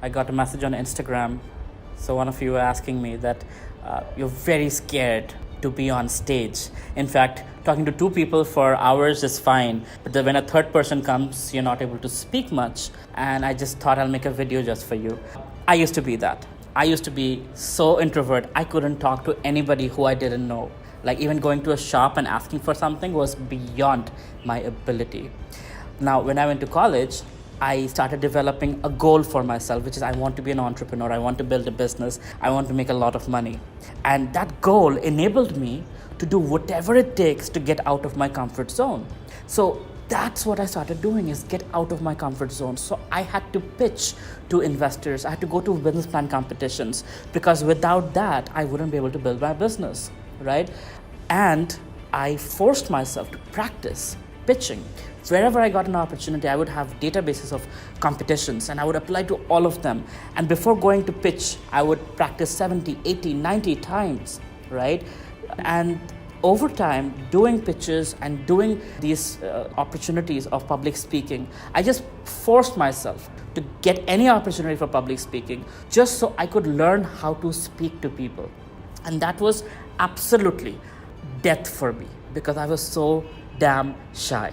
I got a message on Instagram. So one of you were asking me that you're very scared to be on stage. In fact, talking to two people for hours is fine, but then when a third person comes, you're not able to speak much. And I just thought I'll make a video just for you. I used to be that. I used to be so introvert. I couldn't talk to anybody who I didn't know. Like even going to a shop and asking for something was beyond my ability. Now, when I went to college, I started developing a goal for myself, which is I want to be an entrepreneur. I want to build a business. I want to make a lot of money. And that goal enabled me to do whatever it takes to get out of my comfort zone. So that's what I started doing, is get out of my comfort zone. So I had to pitch to investors. I had to go to business plan competitions, because without that, I wouldn't be able to build my business, right? And I forced myself to practice pitching. Wherever I got an opportunity, I would have databases of competitions and I would apply to all of them. And before going to pitch, I would practice 70, 80, 90 times, right? And over time, doing pitches and doing these opportunities of public speaking, I just forced myself to get any opportunity for public speaking just so I could learn how to speak to people. And that was absolutely death for me because I was so damn shy.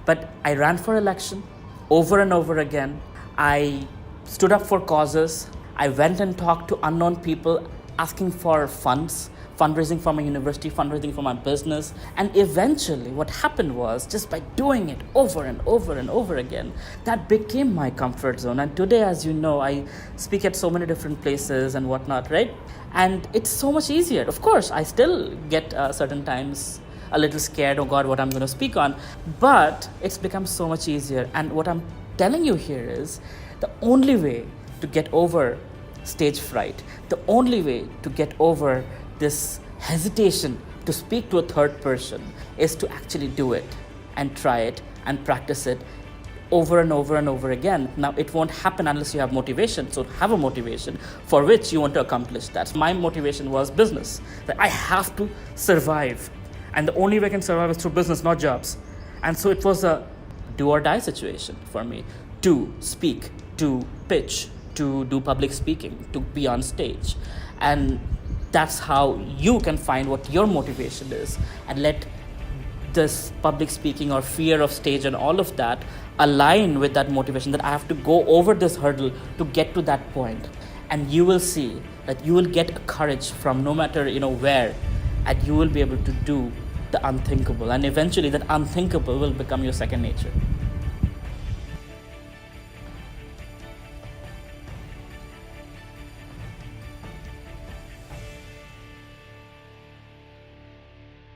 But I ran for election over and over again. I stood up for causes. I went and talked to unknown people asking for funds, fundraising for my university, fundraising for my business. And eventually what happened was, just by doing it over and over and over again, that became my comfort zone. And today, as you know, I speak at so many different places and whatnot, right? And it's so much easier. Of course, I still get certain times a little scared, oh God, what I'm going to speak on. But it's become so much easier. And what I'm telling you here is the only way to get over stage fright, the only way to get over this hesitation to speak to a third person is to actually do it and try it and practice it over and over and over again. Now, it won't happen unless you have motivation. So have a motivation for which you want to accomplish that. My motivation was business, that I have to survive. And the only way I can survive is through business, not jobs. And so it was a do or die situation for me to speak, to pitch, to do public speaking, to be on stage. And that's how you can find what your motivation is and let this public speaking or fear of stage and all of that align with that motivation, that I have to go over this hurdle to get to that point. And you will see that you will get courage from no matter where, and you will be able to do the unthinkable. And eventually that unthinkable will become your second nature.